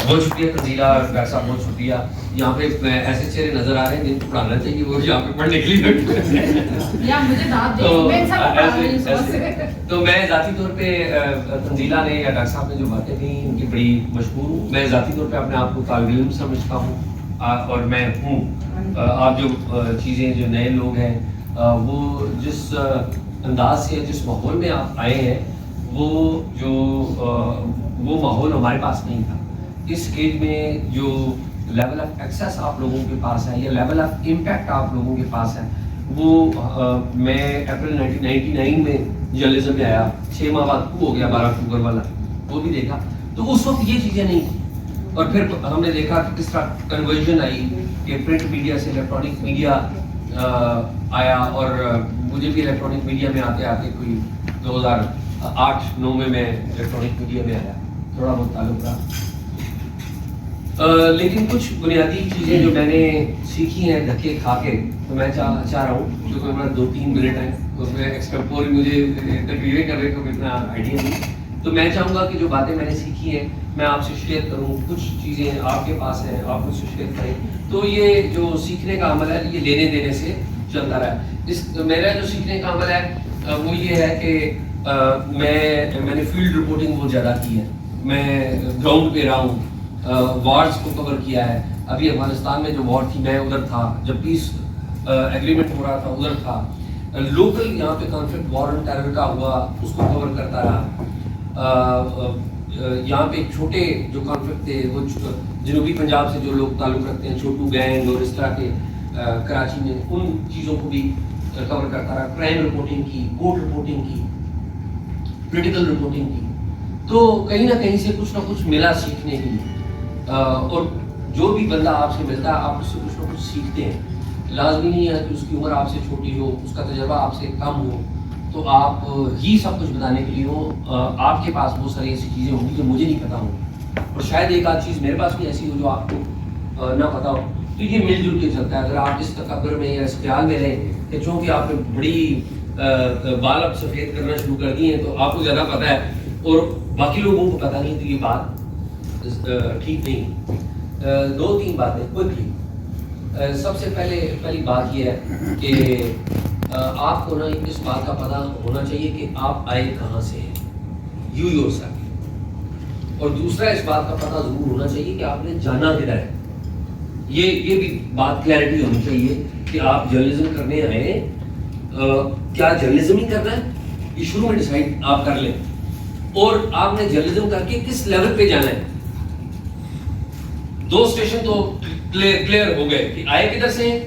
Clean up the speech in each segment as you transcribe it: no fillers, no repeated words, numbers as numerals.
بہت شکریہ تنزیلہ ڈاکٹر صاحب، بہت شکریہ. یہاں پہ ایسے چہرے نظر آ رہے ہیں جن کو پڑھانا چاہیے، وہ یہاں پہ پڑھنے کے لیے تو میں ذاتی طور پہ تنزیلہ نے یا ڈاکٹر صاحب نے جو باتیں تھیں ان کی بڑی مشہور ہوں. میں ذاتی طور پہ اپنے آپ کو طالب علم سمجھتا ہوں اور میں ہوں. آپ جو چیزیں جو نئے لوگ ہیں وہ جس انداز سے جس ماحول میں آپ آئے ہیں وہ ماحول ہمارے پاس نہیں تھا. اس ایج میں جو لیول آف ایکسیس آپ لوگوں کے پاس ہے یا لیول آف امپیکٹ آپ لوگوں کے پاس ہے وہ میں اپریل 1999 میں جرنلزم میں آیا، 6 ماہ بعد ہو گیا 12 اکتوبر والا، وہ بھی دیکھا. تو اس وقت یہ چیزیں نہیں تھیں. اور پھر ہم نے دیکھا کہ کس طرح کنورژن آئی کہ پرنٹ میڈیا سے الیکٹرانک میڈیا آیا. اور مجھے بھی الیکٹرانک میڈیا میں آتے آتے کوئی 2008-9 میں الیکٹرانک میڈیا میں آیا، تھوڑا بہت تعلق رہا. لیکن کچھ بنیادی چیزیں جو میں نے سیکھی ہیں دھکے کھا کے، تو میں چاہ رہا ہوں کیونکہ ہمارا 2-3 منٹ ہیں اس میں ایکسٹرا مجھے انٹرویو کر رہے کو اتنا آئیڈیا نہیں. تو میں چاہوں گا کہ جو باتیں میں نے سیکھی ہیں میں آپ سے شیئر کروں. کچھ چیزیں آپ کے پاس ہیں، آپ مجھ سے شیئر کریں. تو یہ جو سیکھنے کا عمل ہے یہ لینے دینے سے چلتا رہا ہے. میرا جو سیکھنے کا عمل ہے وہ یہ ہے کہ میں نے فیلڈ رپورٹنگ بہت زیادہ کی ہے. میں گراؤنڈ پہ رہا ہوں، وارز کو کور کیا ہے. ابھی افغانستان میں جو وار تھی میں ادھر تھا، جب پیس ایگریمنٹ ہو رہا تھا ادھر تھا. لوکل یہاں پہ کانفلکٹ وار اینڈ ٹیرر کا ہوا اس کو کور کرتا رہا. یہاں پہ چھوٹے جو کانفلکٹ تھے وہ جنوبی پنجاب سے جو لوگ تعلق رکھتے ہیں، چھوٹو گینگ اور اس طرح کے کراچی میں، ان چیزوں کو بھی کور کرتا رہا. کرائم رپورٹنگ کی، کورٹ رپورٹنگ کی، پولیٹیکل رپورٹنگ کی. تو کہیں نہ کہیں سے کچھ نہ کچھ ملا سیکھنے کے لیے. اور جو بھی بندہ آپ سے ملتا ہے آپ اس سے کچھ نہ کچھ سیکھتے ہیں. لازمی نہیں ہے کہ اس کی عمر آپ سے چھوٹی ہو، اس کا تجربہ آپ سے کم ہو تو آپ ہی سب کچھ بتانے کے لیے ہو. آپ کے پاس بہت ساری ایسی چیزیں ہوں گی جو مجھے نہیں پتا ہوں، اور شاید ایک آدھ چیز میرے پاس بھی ایسی ہو جو آپ کو نہ پتا ہو. تو یہ مل جل کے چلتا ہے. اگر آپ اس تکبر میں یا اس خیال میں رہیں کہ چونکہ آپ نے بڑی بال اب سفید کرنا شروع کر دی ہیں تو آپ کو زیادہ پتا ہے اور باقی لوگوں کو پتا نہیں، تو یہ بات ٹھیک نہیں. 2-3 باتیں کوئکلی. سب سے پہلی بات یہ ہے کہ آپ کو نا اس بات کا پتہ ہونا چاہیے کہ آپ آئے کہاں سے ہیں، یو یور سیلف. اور دوسرا اس بات کا پتہ ضرور ہونا چاہیے کہ آپ نے جانا کدھر ہے. یہ بھی بات کلیئرٹی ہونی چاہیے کہ آپ جرنلزم کرنے آئے، کیا جرنلزم ہی کرنا ہے یہ شروع میں ڈیسائیڈ آپ کر لیں. اور آپ نے جرنلزم کر کے کس لیول پہ جانا ہے. 2 اسٹیشن تو کلیئر ہو گئے کہ آئے کدھر سے ہیں،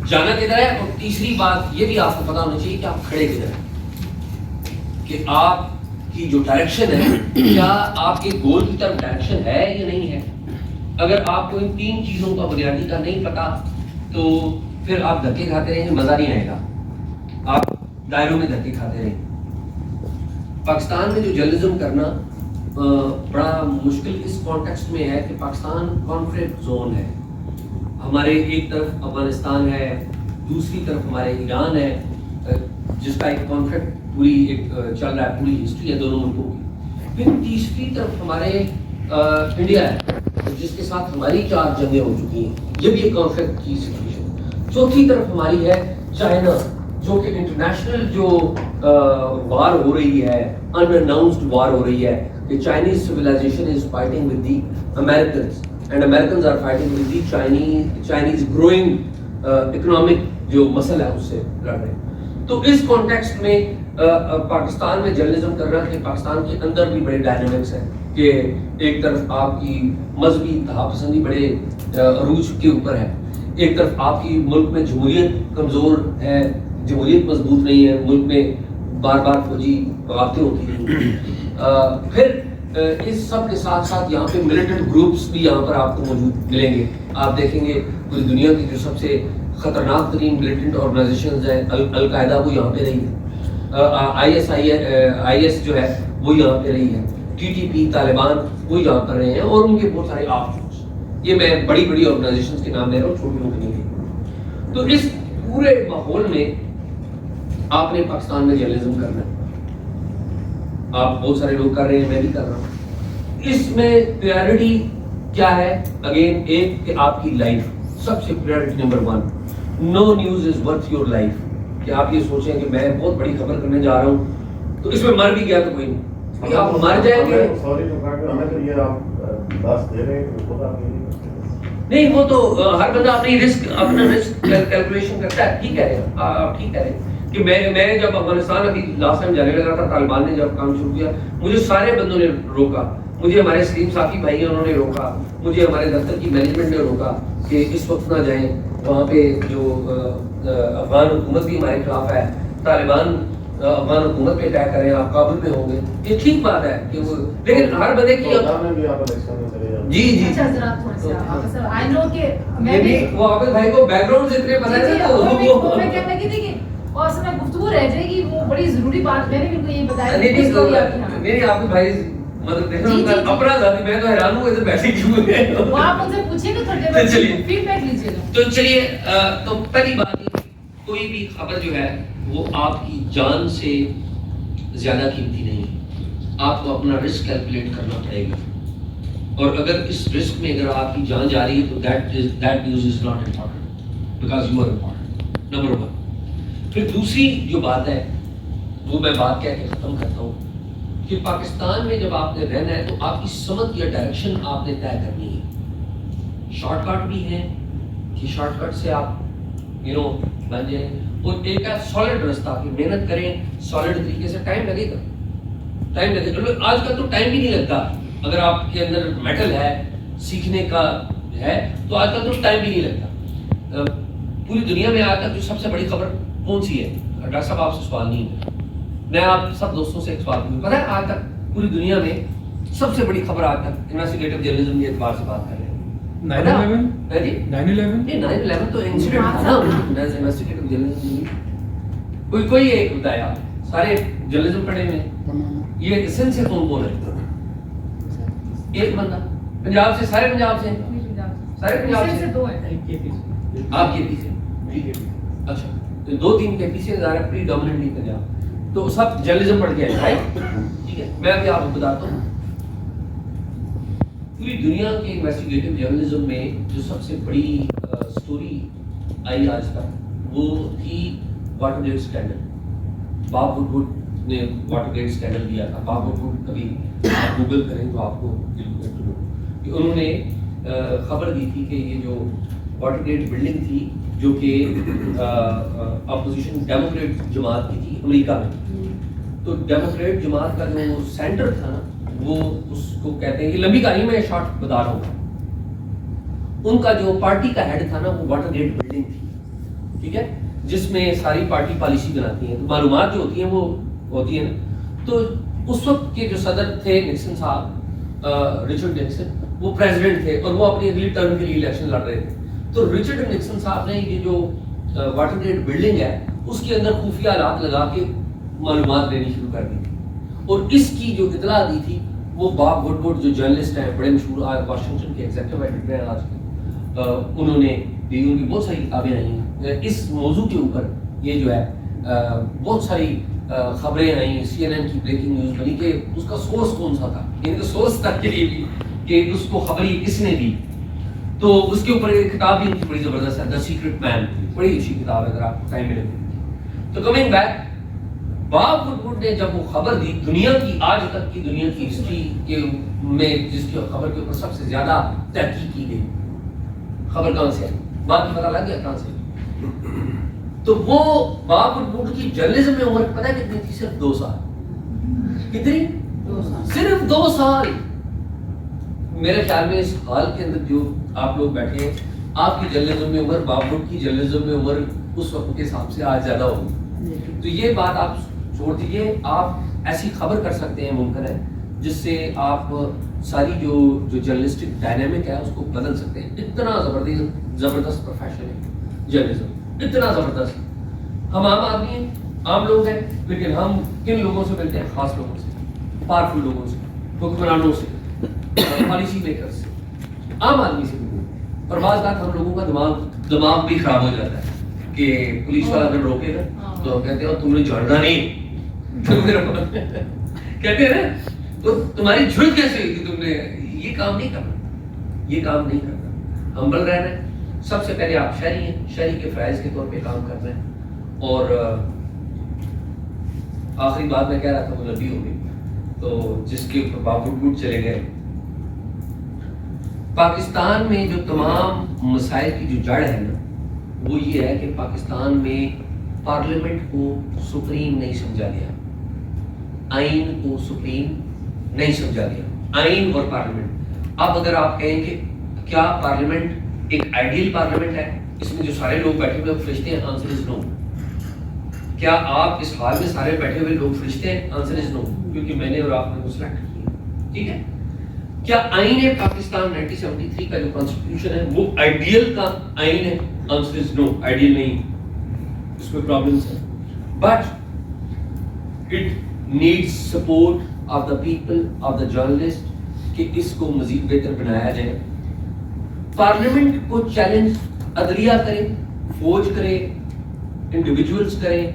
جانا کدھر ہے. اور تیسری بات یہ بھی آپ کو پتا ہونا چاہیے کہ آپ کھڑے کدھر ہیں، کہ آپ کی جو ڈائریکشن ہے کیا آپ کے گول کی طرف ڈائریکشن ہے یا نہیں ہے. اگر آپ کو ان 3 چیزوں کا بنیادی کا نہیں پتا تو پھر آپ دھکے کھاتے رہیں گے، مزہ نہیں آئے گا. آپ دائروں میں دھکے کھاتے رہیں گے. پاکستان میں جو جرنلزم کرنا بڑا مشکل اس کانٹیکسٹ میں ہے کہ پاکستان کانفلکٹ زون ہے. ہمارے ایک طرف افغانستان ہے، دوسری طرف ہمارے ایران ہے جس کا ایک کانفلکٹ پوری ایک چل رہا ہے، پوری ہسٹری ہے دونوں ملکوں کی. پھر تیسری طرف ہمارے انڈیا ہے جس کے ساتھ ہماری 4 جنگیں ہو چکی ہیں، یہ بھی ایک کانفلکٹ کی سچویشن. چوتھی طرف ہماری ہے چائنا جو کہ انٹرنیشنل جو وار ہو رہی ہے، ان اناؤنسڈ وار ہو رہی ہے کہ Chinese civilization is fighting with the Americans and Americans are fighting with the Chinese growing economic جو مسئلہ ہے اس سے لڑ رہے ہیں. تو اس کانٹیکسٹ میں پاکستان میں جرنلزم کر رہا ہے کہ پاکستان کے اندر بھی بڑے ڈائنامکس ہیں کہ ایک طرف آپ کی مذہبی انتہا پسندی بڑے عروج کے اوپر ہے، ایک طرف آپ کی ملک میں جمہوریت کمزور ہے، جمہوریت مضبوط نہیں ہے، ملک میں بار بار فوجی بغاوتیں ہوتی ہیں. پھر اس سب کے ساتھ ساتھ یہاں پہ ملیٹنٹ گروپس بھی یہاں پر آپ کو موجود ملیں گے. آپ دیکھیں گے پوری دنیا کی جو سب سے خطرناک ترین ملیٹنٹ آرگنائزیشنز ہیں، القاعدہ وہ یہاں پہ رہی ہے، آئی ایس جو ہے وہ یہاں پہ رہی ہے، TTP طالبان وہ یہاں پر رہے ہیں، اور ان کے بہت سارے آف شوٹس. یہ میں بڑی بڑی آرگنائزیشنز کے نام لے رہا ہوں، چھوٹی موٹی نہیں. تو اس پورے ماحول میں آپ نے پاکستان میں جرنلزم کرنا ہے. آپ بہت سارے لوگ کر رہے ہیں، میں بھی کر رہا ہوں. اس میں پریورٹی کیا ہے؟ اگین ایک کہ آپ کی لائف سب سے priority number 1. No news is worth your life. کہ آپ یہ سوچیں کہ میں بہت بڑی خبر کرنے جا رہا ہوں تو اس میں مر بھی گیا تو کوئی نہیں, آپ مر جائیں گے. نہیں وہ تو ہر بندہ اپنی اپنا رسک کیلکولیشن کرتا ہے. ٹھیک ہے, آپ ٹھیک کہہ رہے ہیں کہ میں جب افغانستان ابھی لاسٹ ٹائم جانے لگا تھا, طالبان نے جب کام شروع کیا مجھے سارے بندوں نے روکا, مجھے ہمارے سلیم صافی بھائی ہیں انہوں نے روکا, مجھے ہمارے دفتر کی مینجمنٹ نے روکا کہ اس وقت نہ جائیں وہاں پہ. جو افغان حکومت بھی ہمارے خلاف ہے, طالبان افغان حکومت پہ اٹیک کریں, آپ کابل میں ہوں گے, یہ ٹھیک بات ہے کہ وہ, لیکن ہر بندے کی جی جی آئی نو کہ میں بھی وہ عابد بھائی کو بیک گراؤنڈ سے اتنے پتہ ہے تو میں کہنے لگی تھی کہ اور اس میں گفتگو رہ جائے گی, وہ بڑی ضروری بات میں نے بالکل یہ بتایا. نہیں عابد بھائی مطلب دیکھنا اپنا ذاتی, میں تو حیران ہوں ادھر بیٹھے کیوں ہیں. وہ آپ ان سے پوچھیں گے تھوڑی دیر فیڈ بیک لیجیے گا. تو چلیے, تو پہلی بات یہ کوئی بھی خبر جو ہے وہ آپ کی جان سے زیادہ قیمتی نہیں ہے. آپ کو اپنا رسک کیلکولیٹ کرنا پڑے گا, اور اگر اس رسک میں اگر آپ کی جان جا رہی ہے تو that news is not important because you are important. Number 1. پھر دوسری جو بات ہے وہ میں بات کہہ کے ختم کرتا ہوں کہ پاکستان میں جب آپ نے رہنا ہے تو آپ کی سمت یا ڈائریکشن آپ نے طے کرنی ہے. شارٹ کٹ بھی ہیں کہ شارٹ کٹ سے آپ بن جائیں, اور ایک ہے سالڈ رستہ کہ محنت کریں سالڈ طریقے سے. ٹائم لگے گا, آج کل تو ٹائم بھی نہیں لگتا. اگر آپ کے اندر میٹل ہے سیکھنے کا ہے تو آج کل تو ٹائم بھی نہیں لگتا. پوری دنیا میں آج تک جو سب سے بڑی خبر کون سی ہے؟ ڈاکٹر صاحب آپ سے سوال نہیں ہے, میں آپ سب دوستوں سے ایک سوال کروں, پتہ ہے آج تک پوری دنیا میں سب سے بڑی خبر آج تک انویسٹیگیٹو جرنلزم کے اعتبار سے بات کر رہے ہیں 9/11 تو انسیڈنٹ تھا نا. انویسٹیگیٹو جرنلزم کوئی ایک بتایا, سارے جرنلزم پڑھے ہوئے یہ سندھ سے کون ہے؟ ایک بندہ پنجاب سے, سارے پنجاب سے, سارے پنجاب سے, 2 ہیں آپ کے پیچھے. اچھا تو 2-3 کے پیچھے ظاہر پری ڈومیننٹلی پنجاب, تو سب جرنلزم پڑھ کے آئے. ٹھیک ہے, میں ابھی آپ کو بتاتا ہوں پوری دنیا کے انویسٹیگیٹو جرنلزم میں جو سب سے بڑی سٹوری آئی آج تک وہ تھی واٹر گیٹ اسکینڈل. باب وڈ نے واٹر گیٹ اسکینڈل دیا تھا. باب وڈ کبھی آپ گوگل کریں تو آپ کو کہ انہوں نے خبر دی تھی کہ یہ جو واٹر گیٹ بلڈنگ تھی جو کہ اپوزیشن ڈیموکریٹ جماعت کی تھی امریکہ میں, تو ڈیموکریٹ جماعت کا جو سینٹر تھا نا وہ اس کو کہتے ہیں, یہ لمبی کہانی میں شارٹ بتا رہا ہوں, ان کا جو پارٹی کا ہیڈ تھا نا وہ واٹر گیٹ بلڈنگ تھی. ٹھیک ہے, جس میں ساری پارٹی پالیسی بناتی ہیں, تو معلومات جو ہوتی ہیں وہ ہوتی ہیں نا. تو اس وقت کے جو صدر تھے نکسن صاحب, رچرڈ نکسن, وہ پریزیڈنٹ تھے اور وہ اپنی اگلی ٹرم کے لیے الیکشن لڑ رہے تھے. تو رچرڈ نکسن صاحب نے یہ جو واٹر گیٹ بلڈنگ ہے اس کے اندر خفیہ آلات لگا کے معلومات دینی شروع کر دی, اور اس کی جو اطلاع دی تھی وہ باب وڈ جو جرنلسٹ ہیں بڑے مشہور, واشنگٹن کے ایگزیکٹو ایڈیٹر ہیں آج کے, انہوں نے بھی ان کی بہت ساری کتابیں آئی ہیں اس موضوع کے اوپر. یہ جو ہے بہت ساری خبریں آئیں, CNN کی بریکنگ نیوز بنی کہ اس کا سورس کون سا تھا, ان کا سورس تک کے لیے بھی کہ اس کو خبر کس نے دی. تو اس کے اوپر ایک کتاب بھی ان کی بڑی زبردست ہے, دا سیکرٹ مین, بڑی اچھی کتاب ہے اگر آپ کو ٹائم ملے. تو کمنگ بیک, باب وڈ نے جب وہ خبر دی, دنیا کی آج تک کی دنیا کی ہسٹری کے میں جس کی خبر کے اوپر سب سے زیادہ تحقیق کی گئی, خبر کہاں سے آئی, بات پتہ لگ گیا کہاں سے. تو وہ باب وڈ کی جرنلزم میں عمر پتہ کتنی تھی؟ صرف 2 سال. کتنی؟ 2 سال, صرف 2 سال. میرے خیال میں اس حال کے اندر جو آپ لوگ بیٹھے ہیں, آپ کی جرنلزم میں عمر باب وڈ کی جرنلزم میں عمر اس وقت کے حساب سے آج زیادہ ہوگی. تو یہ بات آپ چھوڑ دیجیے, آپ ایسی خبر کر سکتے ہیں ممکن ہے جس سے آپ ساری جو جرنلسٹک ڈائنامک ہے اس کو بدل سکتے ہیں. اتنا زبردست پروفیشن ہے جرنلزم, اتنا زبردست. ہم عام آدمی ہیں, عام لوگ ہیں, لیکن ہم کن لوگوں سے ملتے ہیں؟ خاص لوگوں سے, پاورفل لوگوں سے, حکمرانوں سے, پالیسی میکر سے, عام آدمی سے. اور بعض بات ہم لوگوں کا دماغ بھی خراب ہو جاتا ہے کہ پولیس والا اگر روکے گا تو کہتے ہیں تم نے جھڑنا نہیں, کہتے ہیں نا تو تمہاری جھڑ کیسے ہوئی کہ تم نے یہ کام نہیں کرنا، یہ کام نہیں کرنا، ہمبل رہنا ہے. سب سے پہلے آپ شہری ہیں، شہری کے فرائض کے طور پہ کام کرنا ہے. اور آخری بات میں کہہ رہا تھا وہ لمبی ہو گئی تو جس کے اوپر باپ ٹوٹ چلے گئے. پاکستان میں جو تمام مسائل کی جو جڑ ہے نا وہ یہ ہے کہ پاکستان میں پارلیمنٹ کو سپریم نہیں سمجھا گیا، آئین کو سپریم نہیں سمجھا گیا. آئین اور پارلیمنٹ. اب اگر آپ کہیں کہ کیا پارلیمنٹ ایک آئیڈیل پارلیمنٹ ہے، اس میں جو سارے لوگ بیٹھے ہوئے فرشتے ہیں، آنسر از نو. کیا آپ اس حال میں سارے بیٹھے ہوئے لوگ فرشتے ہیں؟ آنسر از نو، کیونکہ میں نے اور آپ نے کو سلیکٹ کیا. ٹھیک ہے. کیا آئین پاکستان 1973 کا جو کانسٹیٹیوشن ہے وہ آئیڈیل کا آئین ہے؟ آنسر از نو، آئیڈیل نہیں. اس میں پرابلمس ہیں، but it needs support of the people, of the journalist کہ اس کو مزید بہتر بنایا جائے. پارلیمنٹ کو چیلنج عدلیہ کرے، فوج کرے، انڈیویجولز کریں،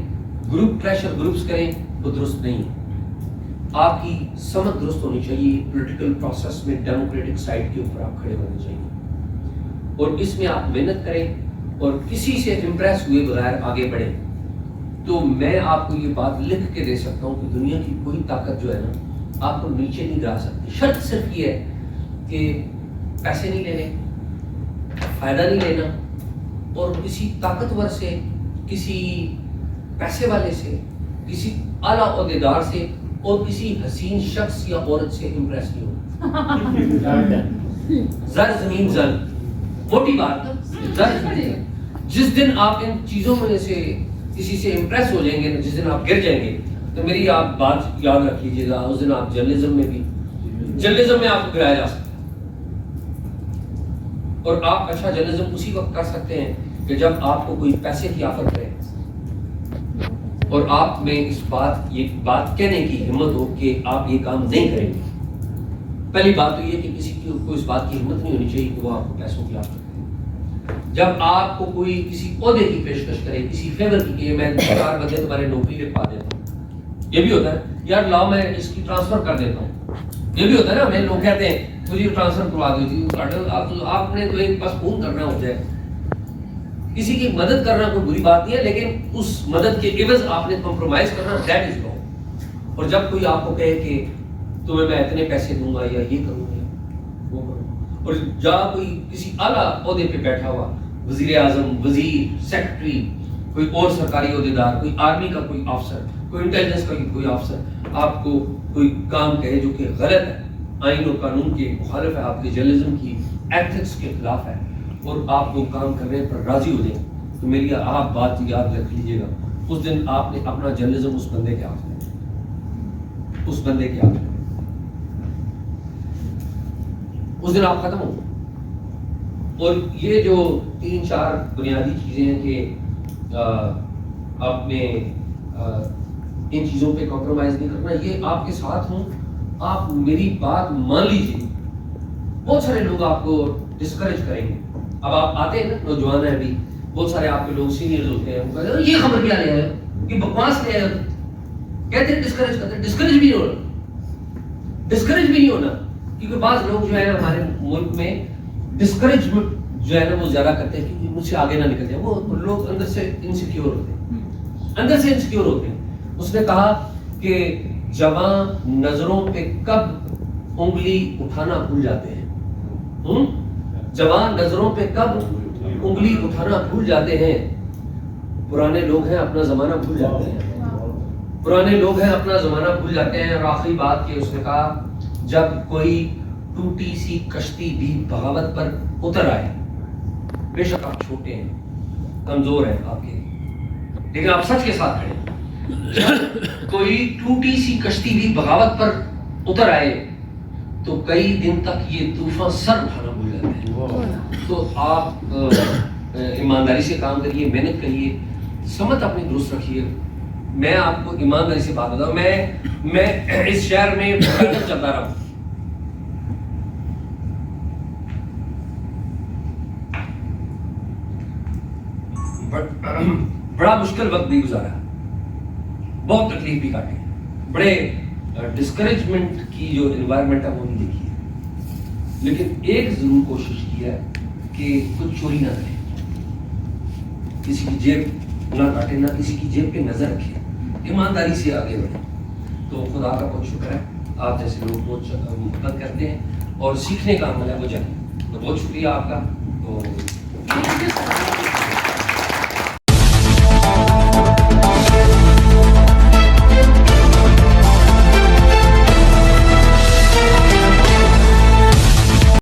گروپ پریشر گروپس کریں، وہ درست نہیں ہے. آپ کی سمجھ درست ہونی چاہیے. پولیٹیکل پروسیس میں ڈیموکریٹک سائڈ کے اوپر آپ کھڑے ہونے چاہیے اور اس میں آپ محنت کریں اور کسی سے امپریس ہوئے بغیر آگے بڑھیں. تو میں آپ کو یہ بات لکھ کے دے سکتا ہوں کہ دنیا کی کوئی طاقت جو ہے نا آپ کو نیچے نہیں گرا سکتی. شرط صرف یہ ہے کہ پیسے نہیں لینے، فائدہ نہیں لینا، اور کسی طاقتور سے، کسی پیسے والے سے، کسی اعلیٰ عہدیدار سے اور کسی حسین شخص یا عورت سے امپریس نہیں ہونا. زر زمین زن، موٹی بات نا، زر زمین زن. جس دن آپ ان چیزوں میں سے کسی سے امپریس ہو جائیں گے، جس دن آپ گر جائیں گے، تو میری آپ بات یاد رکھ لیجیے گا، اس دن آپ جرنلزم میں بھی، جرنلزم میں آپ کو گرایا جا سکتا ہے. اور آپ اچھا جرنلزم اسی وقت کر سکتے ہیں کہ جب آپ کو کوئی پیسے کی آفر کرے اور آپ میں اس بات، یہ بات کہنے کی ہمت ہو کہ آپ یہ کام نہیں کریں گے. پہلی بات تو یہ کہ کسی کو اس بات کی ہمت نہیں ہونی چاہیے کہ وہ آپ کو پیسوں کی آفر کرے. جب آپ کو کوئی کسی عہدے کی پیشکش کرے، کسی فیور کی، کہ میں 4 بندے تمہارے نوکری لکھوا دیتا ہوں، یہ بھی ہوتا ہے. یار لاؤ میں اس کی ٹرانسفر کر دیتا ہوں، یہ بھی ہوتا ہے نا. ہمیں لوگ کہتے ہیں مجھے ٹرانسفر کروا دیتی. آپ نے تو ایک بس فون کرنا ہوتا ہے. کسی کی مدد کرنا کوئی بری بات نہیں ہے، لیکن اس مدد کے عوض آپ نے کمپرومائز کرنا، دیٹ از رانگ. اور جب کوئی آپ کو کہے کہ تمہیں میں اتنے پیسے دوں گا یا یہ کروں گا وہ کروں، اور جہاں کوئی کسی اعلیٰ عہدے پہ بیٹھا ہوا، وزیر اعظم، وزیر، سیکرٹری، کوئی اور سرکاری عہدیدار، کوئی آرمی کا کوئی افسر، کوئی انٹیلیجنس کا کوئی افسر آپ کو کوئی کام کہے جو کہ غلط ہے، آئین اور قانون کے مخالف ہے، آپ کے جرنلزم کی ایتھکس کے خلاف ہے، اور آپ کو کام کرنے پر راضی ہو جائیں، تو میری آپ بات یاد رکھ لیجیے گا، اس دن آپ نے اپنا جرنلزم اس بندے کے ہاتھ میں، اس بندے کے ہاتھ میں، اس دن آپ ختم ہو. اور یہ جو 3-4 بنیادی چیزیں ہیں کہ آپ نے ان چیزوں پہ کمپرومائز نہیں کرنا، یہ آپ کے ساتھ ہوں، آپ میری بات مان لیجیے. بہت سارے لوگ آپ کو ڈسکریج کریں گے. اب آپ آتے ہیں نا، نوجوان ہیں ابھی، بہت سارے آپ کے لوگ سینئرز ہوتے ہیں، وہ کہتے ہیں یہ خبر کیا لے آئے، یہ بکواس لے آئے، کہتے ہیں ڈسکریج کرتے ہیں. ڈسکریج بھی نہیں ہونا، ڈسکریج بھی نہیں ہونا، کیونکہ بعض لوگ جو ہے ہمارے ملک میں ڈسکریجمنٹ جو ہے نا وہ زیادہ کرتے ہیں کہ مجھ سے آگے نہ نکل جائے. وہ لوگ اندر سے انسیکیور ہوتے ہیں، اندر سے انسیکیور ہوتے ہیں. اس نے کہا کہ جوان نظروں پہ کب انگلی اٹھانا بھول جاتے ہیں، جوان نظروں پہ کب انگلی اٹھانا بھول جاتے ہیں، پرانے لوگ ہیں اپنا زمانہ بھول جاتے ہیں، پرانے لوگ ہیں اپنا زمانہ بھول جاتے ہیں. اور آخری بات کہ اس نے کہا جب کوئی ٹوٹی سی کشتی بھی بغاوت پر اتر آئے، بے شک آپ چھوٹے ہیں، کمزور ہیں آپ کے، لیکن آپ سچ کے ساتھ کھڑے ہیں. جب کوئی ٹوٹی سی کشتی بھی بغاوت پر اتر آئے تو کئی دن تک یہ طوفان سر اٹھانا بھول جاتے ہیں. تو آپ ایمانداری سے کام کریے، محنت کریے، سمت اپنی درست رکھیے. میں آپ کو ایمانداری سے بات بتاؤں، میں اس شہر میں چلتا رہا ہوں، بڑا مشکل وقت بھی گزارا، بہت تکلیف بھی کاٹی، بڑے ڈسکریجمنٹ کی جو انوائرمنٹ ہے وہ نہیں دیکھی ہے، لیکن ایک ضرور کوشش کی ہے کہ کچھ چوری نہ کرے، کسی کی جیب نہ کاٹے، نہ کسی کی جیب پہ نظر رکھے، ایمانداری سے آگے بڑھے. تو خدا کا بہت شکر ہے، آپ جیسے لوگ بہت محبت کرتے ہیں اور سیکھنے کا عمل ہے وہ جائیں. تو بہت شکریہ آپ کا. تو